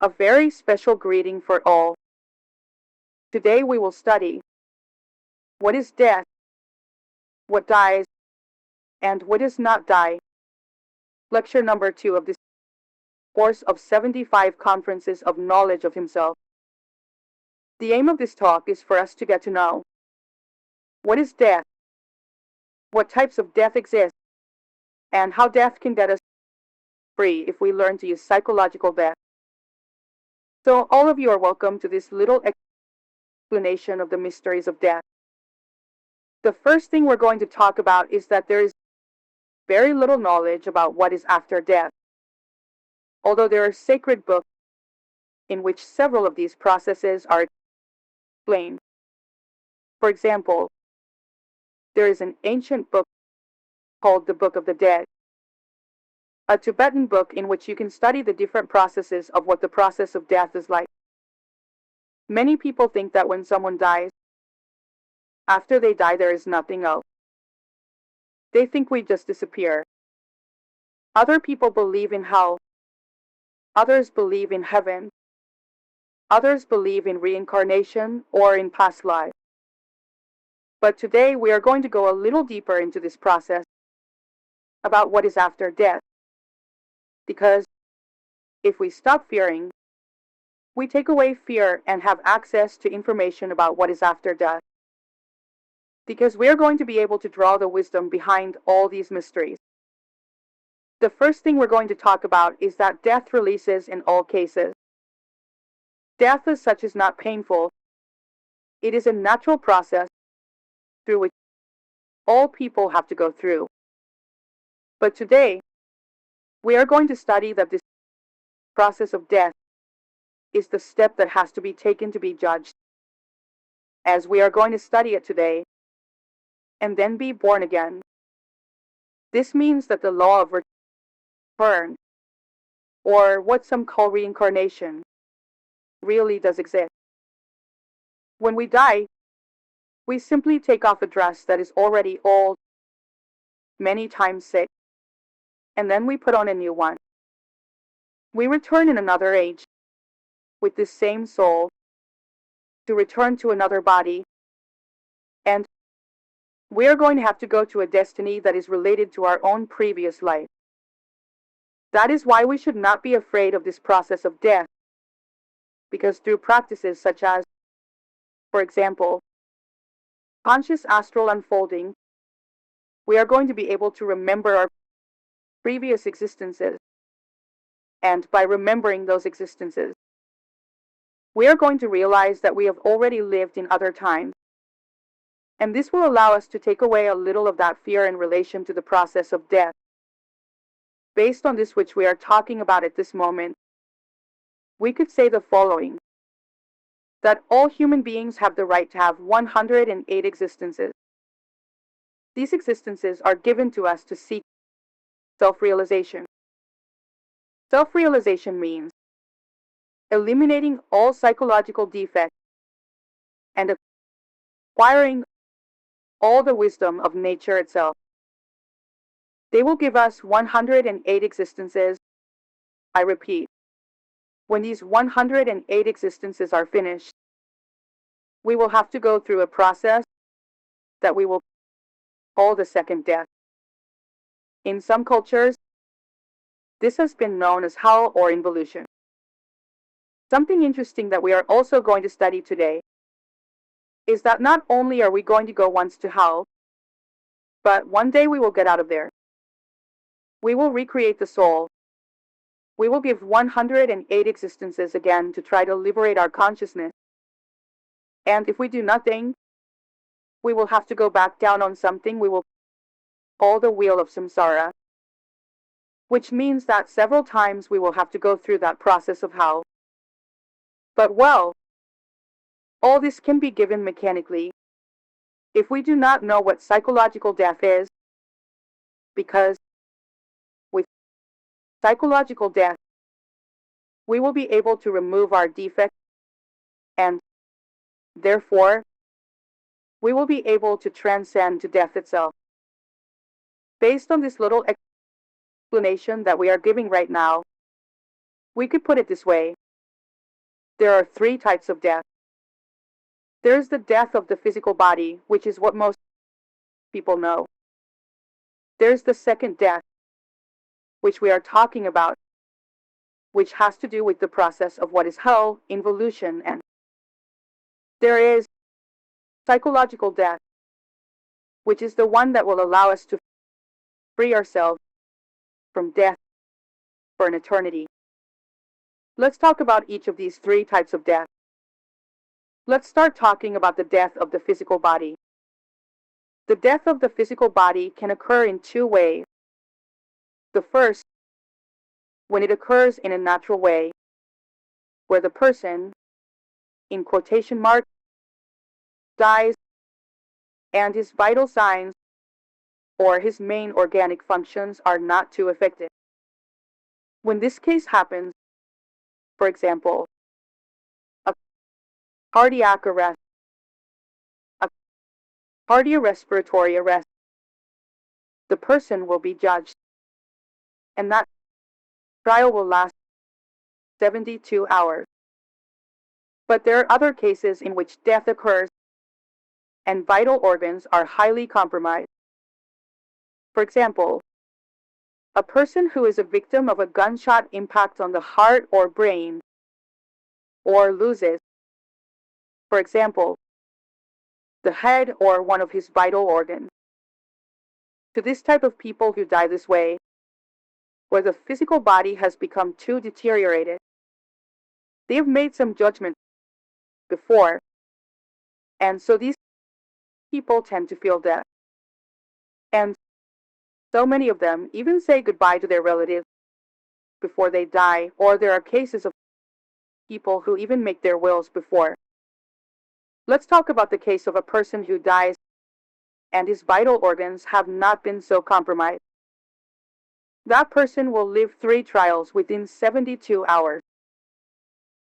A very special greeting for all. Today we will study what is death, what dies, and what does not die. Lecture number 2 of this course of 75 conferences of knowledge of himself. The aim of this talk is for us to get to know what is death, what types of death exist, and how death can get us free if we learn to use psychological death. So all of you are welcome to this little explanation of the mysteries of death. The first thing we're going to talk about is that there is very little knowledge about what is after death, although there are sacred books in which several of these processes are explained. For example, there is an ancient book called the Book of the Dead, a Tibetan book in which you can study the different processes of what the process of death is like. Many people think that when someone dies, after they die there is nothing else. They think we just disappear. Other people believe in hell. Others believe in heaven. Others believe in reincarnation or in past lives. But today we are going to go a little deeper into this process about what is after death. Because if we stop fearing, we take away fear and have access to information about what is after death. Because we are going to be able to draw the wisdom behind all these mysteries. The first thing we're going to talk about is that death releases in all cases. Death as such is not painful. It is a natural process through which all people have to go through. But today, we are going to study that this process of death is the step that has to be taken to be judged. As we are going to study it today, and then be born again. This means that the law of return, or what some call reincarnation, really does exist. When we die, we simply take off a dress that is already old, many times sick, and then we put on a new one. We return in another age, with this same soul, to return to another body, and we are going to have to go to a destiny that is related to our own previous life. That is why we should not be afraid of this process of death, because through practices such as, for example, conscious astral unfolding, we are going to be able to remember our previous existences, and by remembering those existences, we are going to realize that we have already lived in other times. And this will allow us to take away a little of that fear in relation to the process of death. Based on this which we are talking about at this moment, we could say the following: that all human beings have the right to have 108 existences. These existences are given to us to seek self-realization. Self-realization means eliminating all psychological defects and acquiring all the wisdom of nature itself. They will give us 108 existences. I repeat, when these 108 existences are finished, we will have to go through a process that we will call the second death. In some cultures, this has been known as hell or evolution. Something interesting that we are also going to study today is that not only are we going to go once to hell, but one day we will get out of there. We will recreate the soul. We will give 108 existences again to try to liberate our consciousness. And if we do nothing, we will have to go back down on something we will call the wheel of samsara, which means that several times we will have to go through that process of hell. But well, all this can be given mechanically if we do not know what psychological death is, because with psychological death, we will be able to remove our defects, and therefore, we will be able to transcend to death itself. Based on this little explanation that we are giving right now, we could put it this way: There are three types of death. There is the death of the physical body, which is what most people know. There's the second death, which we are talking about, which has to do with the process of what is hell, evolution, and there is psychological death, which is the one that will allow us to free ourselves from death for an eternity. Let's talk about each of these three types of death. Let's start talking about the death of the physical body. The death of the physical body can occur in two ways. The first, when it occurs in a natural way, where the person, in quotation marks, dies and his vital signs or his main organic functions are not too affected. When this case happens, for example, a cardiac arrest, a cardiorespiratory arrest, the person will be judged, and that trial will last 72 hours. But there are other cases in which death occurs and vital organs are highly compromised. For example, a person who is a victim of a gunshot impact on the heart or brain, or loses, for example, the head or one of his vital organs. To this type of people who die this way, where the physical body has become too deteriorated, they have made some judgment before, and so these people tend to feel death. And so many of them even say goodbye to their relatives before they die, or there are cases of people who even make their wills before. Let's talk about the case of a person who dies and his vital organs have not been so compromised. That person will live 3 trials within 72 hours.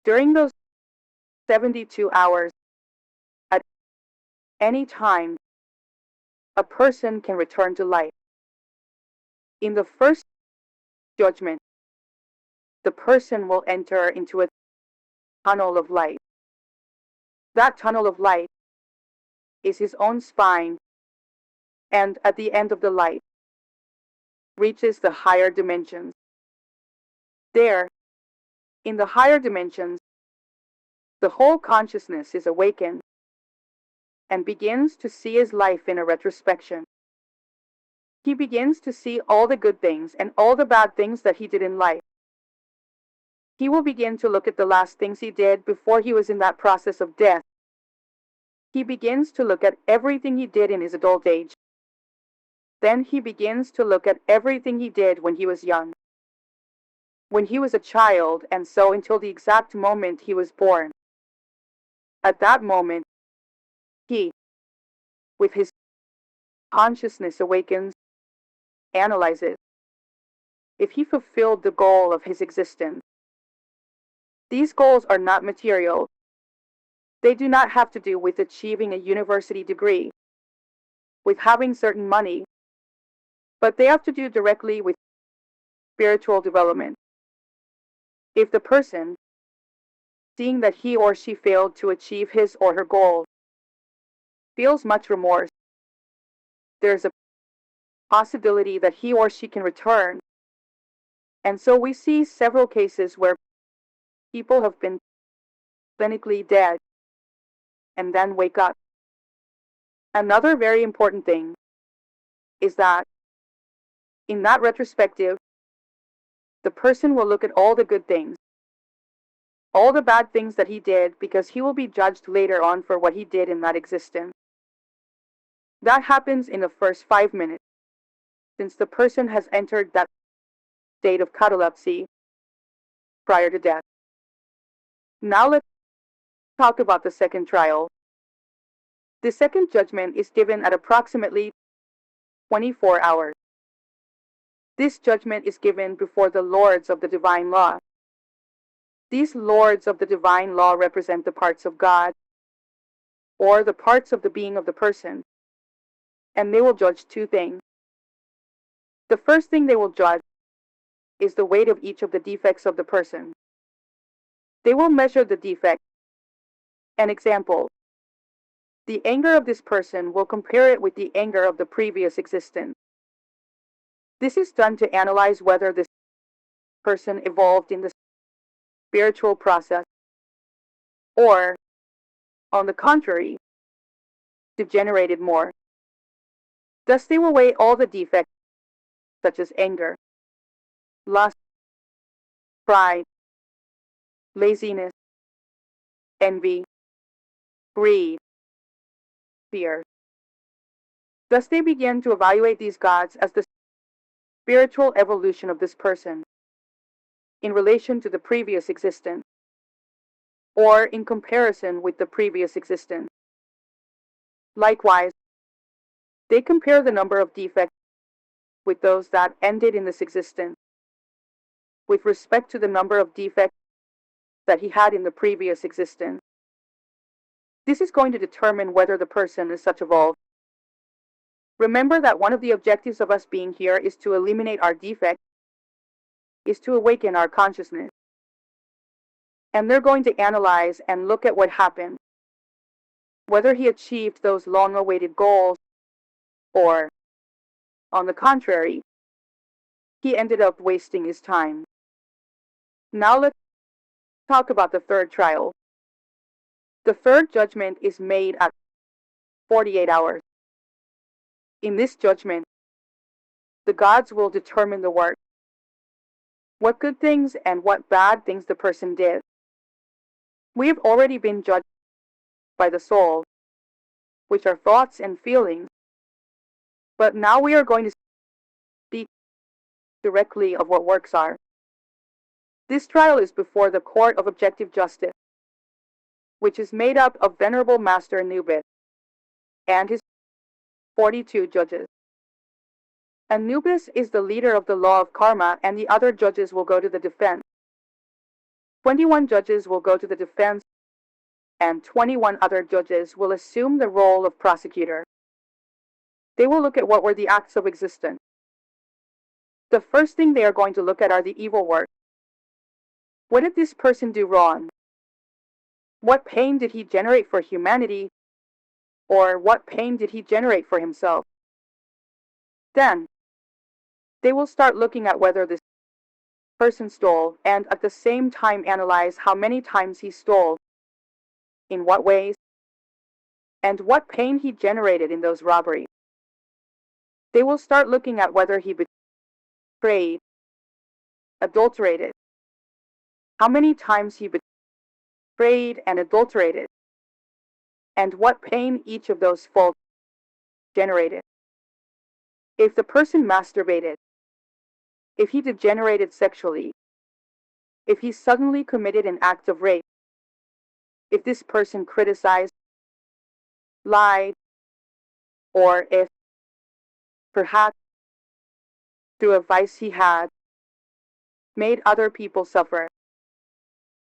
During those 72 hours, at any time, a person can return to life. In the first judgment, the person will enter into a tunnel of light. That tunnel of light is his own spine, and at the end of the light, reaches the higher dimensions. There, in the higher dimensions, the whole consciousness is awakened and begins to see his life in a retrospection. He begins to see all the good things and all the bad things that he did in life. He will begin to look at the last things he did before he was in that process of death. He begins to look at everything he did in his adult age. Then he begins to look at everything he did when he was young, when he was a child, and so until the exact moment he was born. At that moment, he, with his consciousness awakens, analyzes if he fulfilled the goal of his existence. These goals are not material. They do not have to do with achieving a university degree, with having certain money, but they have to do directly with spiritual development. If the person, seeing that he or she failed to achieve his or her goal, feels much remorse, there is a possibility that he or she can return. And so we see several cases where people have been clinically dead and then wake up. Another very important thing is that in that retrospective, the person will look at all the good things, all the bad things that he did, because he will be judged later on for what he did in that existence. That happens in the first 5 minutes, since the person has entered that state of catalepsy prior to death. Now let's talk about the second trial. The second judgment is given at approximately 24 hours. This judgment is given before the lords of the divine law. These lords of the divine law represent the parts of God, or the parts of the being of the person, and they will judge 2 things. The first thing they will judge is the weight of each of the defects of the person. They will measure the defect. An example: the anger of this person will compare it with the anger of the previous existence. This is done to analyze whether this person evolved in the spiritual process or, on the contrary, degenerated more. Thus they will weigh all the defects such as anger, lust, pride, laziness, envy, greed, fear. Thus they begin to evaluate these gods as the spiritual evolution of this person in relation to the previous existence, or in comparison with the previous existence. Likewise, they compare the number of defects with those that ended in this existence, with respect to the number of defects that he had in the previous existence. This is going to determine whether the person is such evolved. Remember that one of the objectives of us being here is to eliminate our defects, is to awaken our consciousness. And they're going to analyze and look at what happened, whether he achieved those long-awaited goals, or, on the contrary, he ended up wasting his time. Now let's talk about the third trial. The third judgment is made at 48 hours. In this judgment, the gods will determine the work, what good things and what bad things the person did. We have already been judged by the soul, which are thoughts and feelings, but now we are going to speak directly of what works are. This trial is before the Court of Objective Justice, which is made up of Venerable Master Anubis and his 42 judges. Anubis is the leader of the law of karma, and the other judges will go to the defense. 21 judges will go to the defense, and 21 other judges will assume the role of prosecutor. They will look at what were the acts of existence. The first thing they are going to look at are the evil works. What did this person do wrong? What pain did he generate for humanity? Or what pain did he generate for himself? Then, they will start looking at whether this person stole, and at the same time analyze how many times he stole, in what ways, and what pain he generated in those robberies. They will start looking at whether he betrayed, adulterated, how many times he betrayed and adulterated, and what pain each of those faults generated. If the person masturbated, if he degenerated sexually, if he suddenly committed an act of rape, if this person criticized, lied, or if, perhaps, through a vice he had, made other people suffer,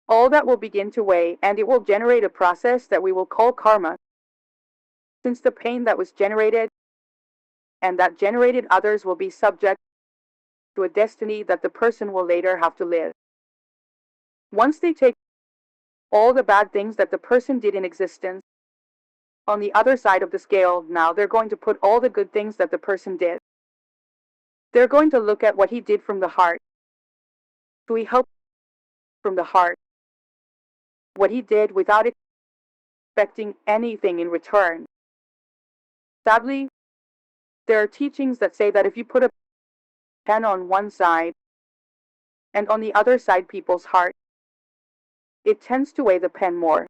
all that will begin to weigh, and it will generate a process that we will call karma, since the pain that was generated and that generated others will be subject to a destiny that the person will later have to live. Once they take all the bad things that the person did in existence on the other side of the scale, now they're going to put all the good things that the person did. They're going to look at what he did from the heart. So he helped from the heart. What he did without expecting anything in return. Sadly, there are teachings that say that if you put a pen on one side and on the other side people's heart, it tends to weigh the pen more.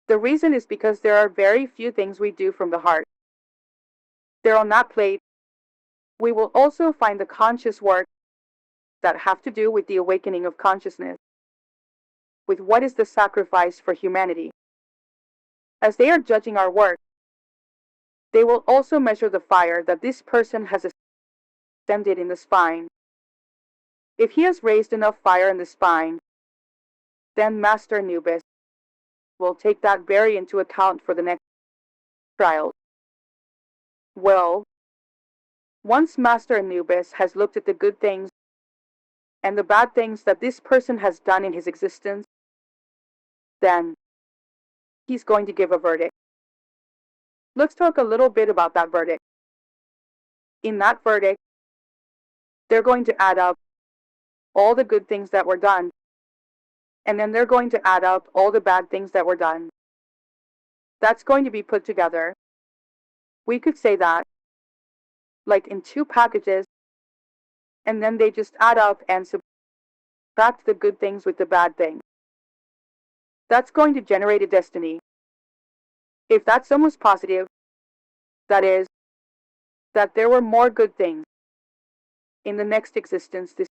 The reason is because there are very few things we do from the heart. There on that plate, we will also find the conscious work that have to do with the awakening of consciousness, with what is the sacrifice for humanity. As they are judging our work, they will also measure the fire that this person has ascended in the spine. If he has raised enough fire in the spine, then Master Anubis will take that very into account for the next trial. Well, once Master Anubis has looked at the good things and the bad things that this person has done in his existence, then he's going to give a verdict. Let's talk a little bit about that verdict. In that verdict, they're going to add up all the good things that were done, and then they're going to add up all the bad things that were done. That's going to be put together. We could say that, like in two packages, and then they just add up and subtract the good things with the bad things. That's going to generate a destiny. If that sum was positive, that is, that there were more good things, in the next existence this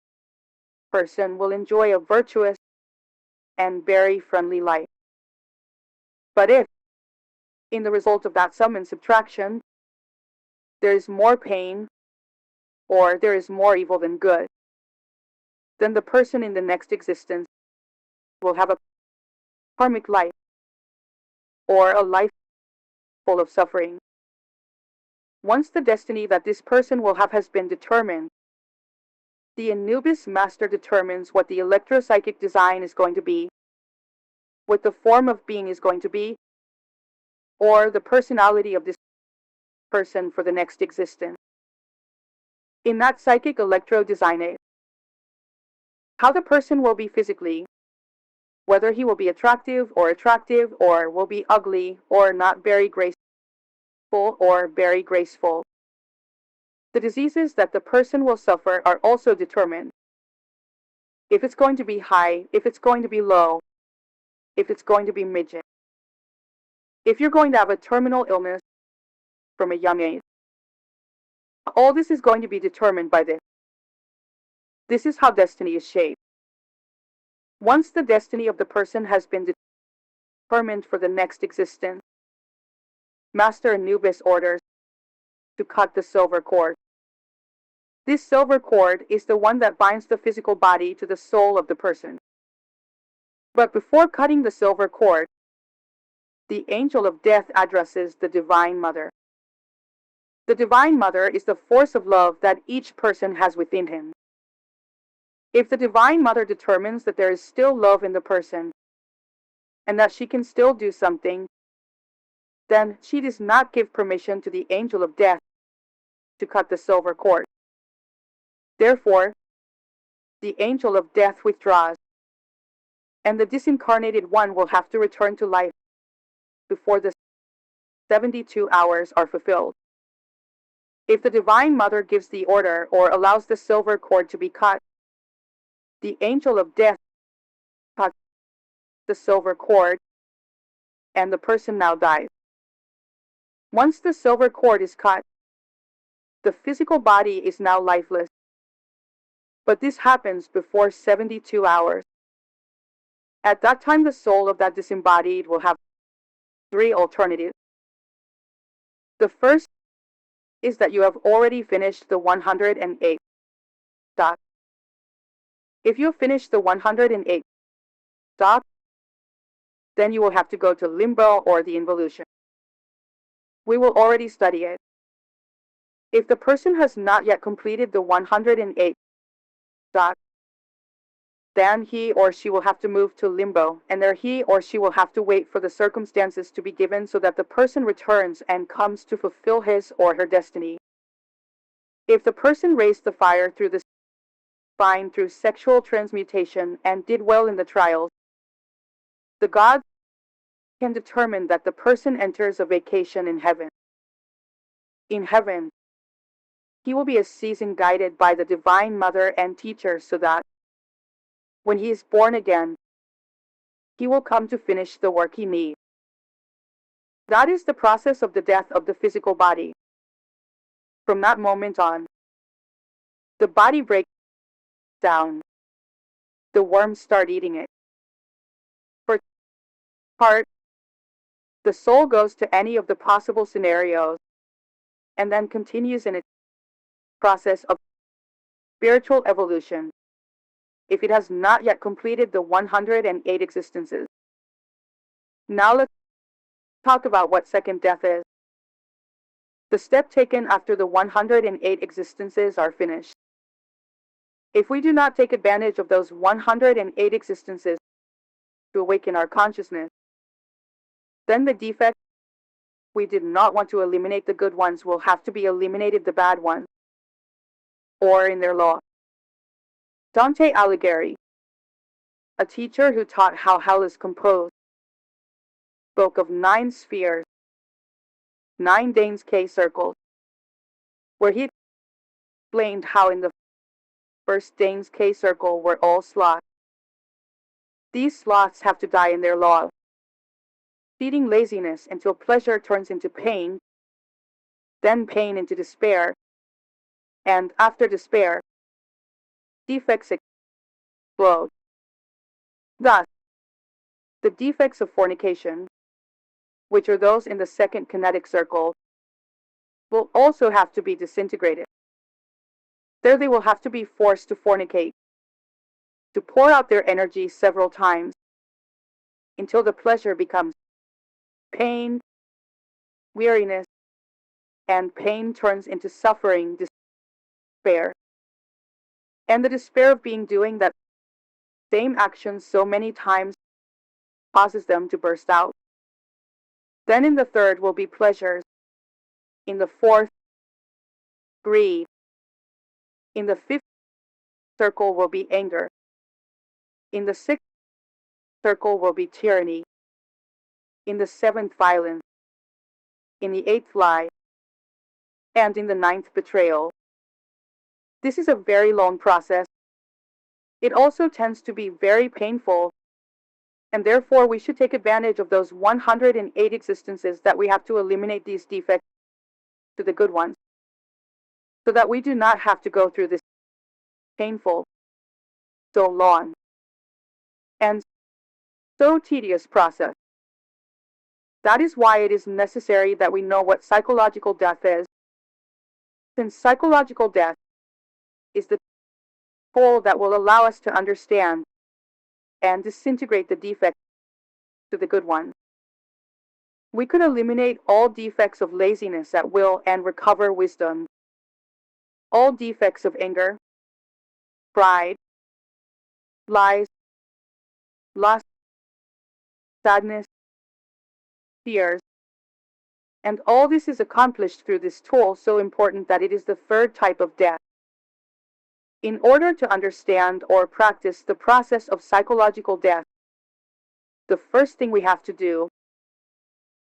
person will enjoy a virtuous and very friendly life. But if, in the result of that sum and subtraction, there is more pain, or there is more evil than good, then the person in the next existence will have a karmic life, or a life full of suffering. Once the destiny that this person will have has been determined, the Anubis master determines what the electropsychic design is going to be, what the form of being is going to be, or the personality of this person for the next existence. In that psychic electro design, how the person will be physically, whether he will be attractive, or will be ugly, or not very graceful, or very graceful. The diseases that the person will suffer are also determined. If it's going to be high, if it's going to be low, if it's going to be midget. If you're going to have a terminal illness from a young age, all this is going to be determined by this. This is how destiny is shaped. Once the destiny of the person has been determined for the next existence, Master Anubis orders to cut the silver cord. This silver cord is the one that binds the physical body to the soul of the person. But before cutting the silver cord, the angel of death addresses the Divine Mother. The Divine Mother is the force of love that each person has within him. If the Divine Mother determines that there is still love in the person, and that she can still do something, then she does not give permission to the angel of death to cut the silver cord. Therefore, the angel of death withdraws, and the disincarnated one will have to return to life before the 72 hours are fulfilled. If the Divine Mother gives the order or allows the silver cord to be cut, the angel of death cuts the silver cord, and the person now dies. Once the silver cord is cut, the physical body is now lifeless. But this happens before 72 hours. At that time, the soul of that disembodied will have three alternatives. The first is that you have already finished the 108 stop. If you have finished the 108 stop, then you will have to go to limbo or the involution. We will already study it. If the person has not yet completed the 108 stop, then he or she will have to move to limbo, and there he or she will have to wait for the circumstances to be given so that the person returns and comes to fulfill his or her destiny. If the person raised the fire through the spine through sexual transmutation and did well in the trials, the gods can determine that the person enters a vacation in heaven. In heaven, he will be a season guided by the Divine Mother and Teacher so that, when he is born again, he will come to finish the work he needs. That is the process of the death of the physical body. From that moment on, the body breaks down. The worms start eating it. For part, the soul goes to any of the possible scenarios and then continues in its process of spiritual evolution if it has not yet completed the 108 existences. Now let's talk about what second death is. The step taken after the 108 existences are finished. If we do not take advantage of those 108 existences to awaken our consciousness, then the defects we did not want to eliminate, the good ones, will have to be eliminated, the bad ones, or in their law. Dante Alighieri, a teacher who taught how hell is composed, spoke of 9 spheres, 9 Danes K circles, where he explained how in the first Danes K circle were all sloths. These sloths have to die in their law, feeding laziness until pleasure turns into pain, then pain into despair, and after despair, defects explode. Thus, the defects of fornication, which are those in the second kinetic circle, will also have to be disintegrated. There they will have to be forced to fornicate, to pour out their energy several times, until the pleasure becomes pain, weariness, and pain turns into suffering, despair. And the despair of doing that same action so many times causes them to burst out. Then in the third will be pleasures, in the fourth, greed, in the fifth circle will be anger, in the sixth circle will be tyranny, in the seventh violence, in the eighth lie, and in the ninth betrayal. This is a very long process. It also tends to be very painful, and therefore we should take advantage of those 108 existences that we have to eliminate these defects to the good ones, so that we do not have to go through this painful, so long, and so tedious process. That is why it is necessary that we know what psychological death is, since psychological death is the tool that will allow us to understand and disintegrate the defects to the good ones. We could eliminate all defects of laziness at will and recover wisdom, all defects of anger, pride, lies, lust, sadness, fears, and all this is accomplished through this tool so important that it is the third type of death. In order to understand or practice the process of psychological death, the first thing we have to do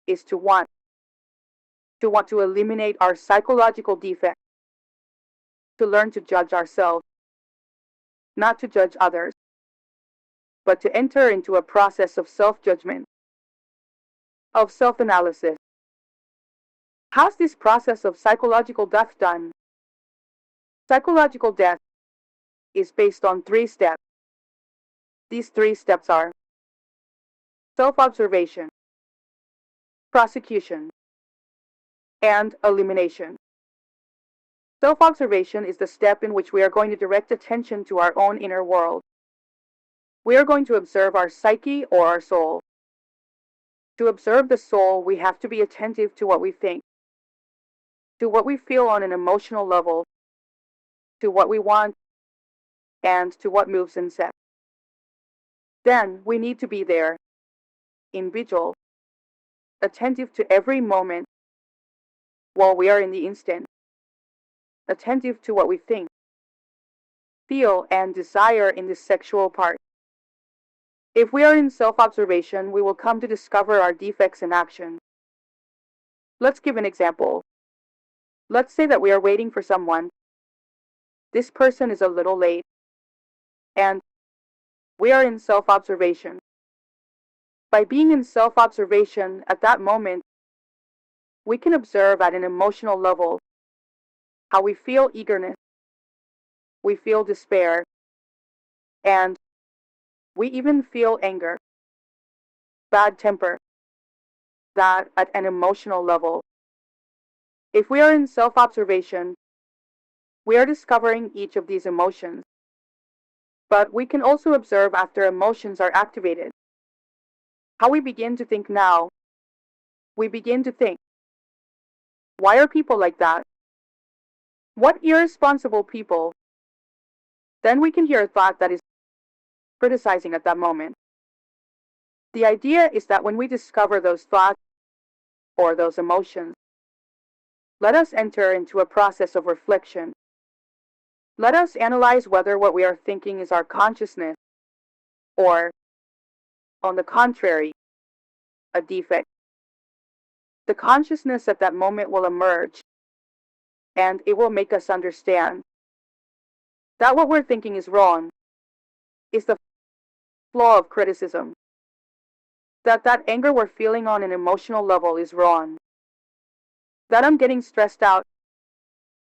is to want to eliminate our psychological defects, to learn to judge ourselves, not to judge others, but to enter into a process of self-judgment, of self-analysis. How's this process of psychological death done? Psychological death is based on 3 steps. These 3 steps are self-observation, prosecution, and elimination. Self-observation is the step in which we are going to direct attention to our own inner world. We are going to observe our psyche or our soul. To observe the soul, we have to be attentive to what we think, to what we feel on an emotional level, to what we want, and to what moves and sets. Then we need to be there, in vigil, attentive to every moment while we are in the instant, attentive to what we think, feel, and desire in this sexual part. If we are in self-observation, we will come to discover our defects in action. Let's give an example. Let's say that we are waiting for someone. This person is a little late, and we are in self-observation. By being in self-observation at that moment, we can observe at an emotional level how we feel eagerness, we feel despair, and we even feel anger, bad temper, that at an emotional level. If we are in self-observation, we are discovering each of these emotions. But we can also observe after emotions are activated. How we begin to think now. We begin to think, why are people like that? What irresponsible people. Then we can hear a thought that is criticizing at that moment. The idea is that when we discover those thoughts or those emotions, let us enter into a process of reflection. Let us analyze whether what we are thinking is our consciousness or, on the contrary, a defect. The consciousness at that moment will emerge, and it will make us understand that what we're thinking is wrong is the flaw of criticism, that anger we're feeling on an emotional level is wrong, that I'm getting stressed out,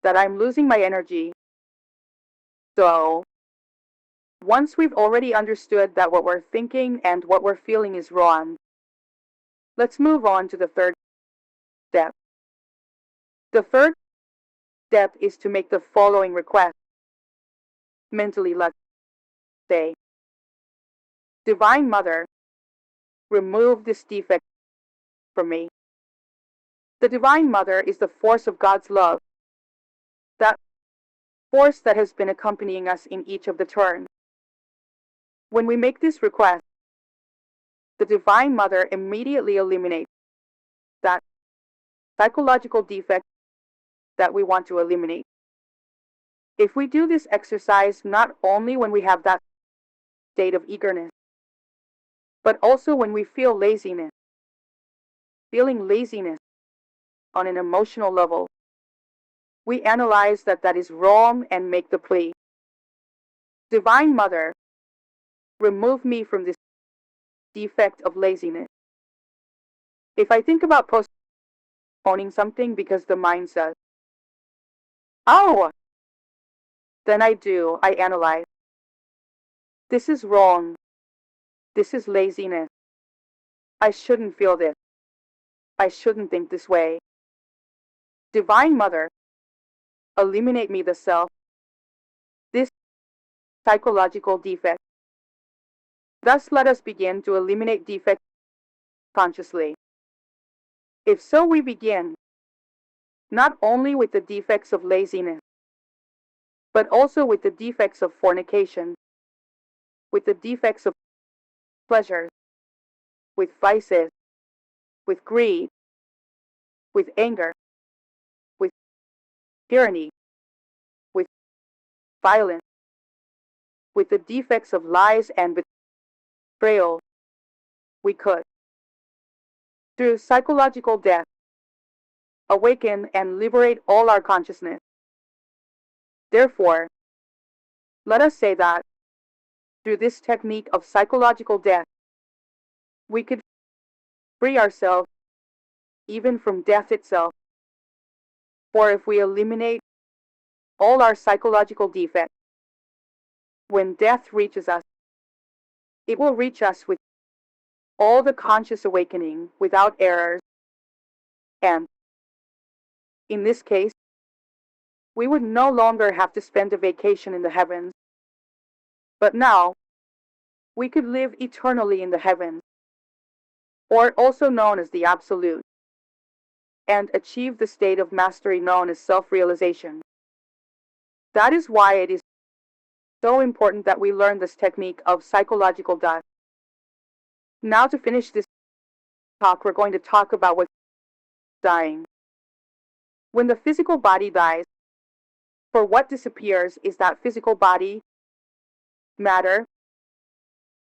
that I'm losing my energy. So, once we've already understood that what we're thinking and what we're feeling is wrong, let's move on to the third step. The third step is to make the following request. Mentally, let's say, Divine Mother, remove this defect from me. The Divine Mother is the force of God's love, that force that has been accompanying us in each of the turns. When we make this request, the Divine Mother immediately eliminates that psychological defect that we want to eliminate. If we do this exercise not only when we have that state of eagerness, but also when we feel laziness, feeling laziness on an emotional level, we analyze that that is wrong and make the plea. Divine Mother, remove me from this defect of laziness. If I think about postponing something because the mind says, oh, then I analyze. This is wrong. This is laziness. I shouldn't feel this. I shouldn't think this way. Divine Mother, eliminate me the self, this psychological defect. Thus let us begin to eliminate defects consciously. If so, we begin not only with the defects of laziness, but also with the defects of fornication, with the defects of pleasure, with vices, with greed, with anger, with tyranny, with violence, with the defects of lies and betrayal. We could, through psychological death, awaken and liberate all our consciousness. Therefore, let us say that through this technique of psychological death, we could free ourselves even from death itself. For if we eliminate all our psychological defects, when death reaches us, it will reach us with all the conscious awakening without errors, and in this case, we would no longer have to spend a vacation in the heavens, but now we could live eternally in the heavens, or also known as the Absolute, and achieve the state of mastery known as self-realization. That is why it is so important that we learn this technique of psychological death. Now to finish this talk, we're going to talk about what's dying. When the physical body dies, for what disappears is that physical body, matter,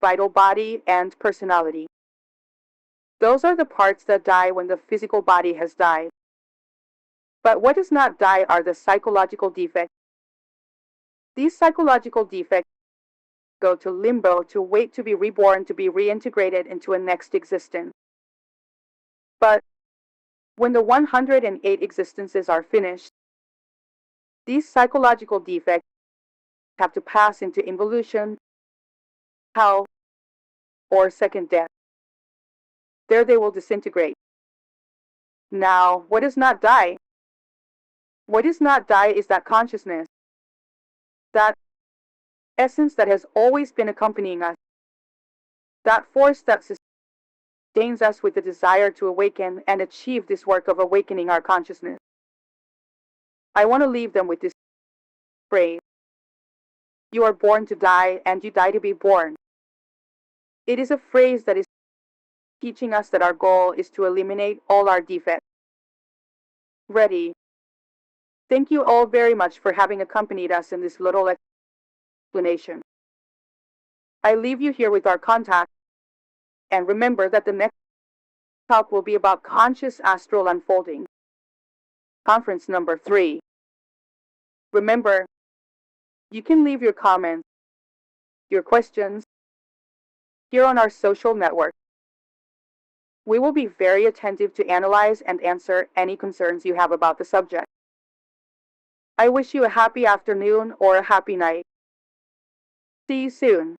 vital body, and personality. Those are the parts that die when the physical body has died. But what does not die are the psychological defects. These psychological defects go to limbo to wait to be reborn, to be reintegrated into a next existence. But when the 108 existences are finished, these psychological defects have to pass into involution, hell, or second death. There they will disintegrate. Now, what does not die? What does not die is that consciousness, that essence that has always been accompanying us, that force that sustains us with the desire to awaken and achieve this work of awakening our consciousness. I want to leave them with this phrase. You are born to die, and you die to be born. It is a phrase that is teaching us that our goal is to eliminate all our defects. Ready? Thank you all very much for having accompanied us in this little explanation. I leave you here with our contact, and remember that the next talk will be about conscious astral unfolding. Conference number 3. Remember, you can leave your comments, your questions, here on our social network. We will be very attentive to analyze and answer any concerns you have about the subject. I wish you a happy afternoon or a happy night. See you soon.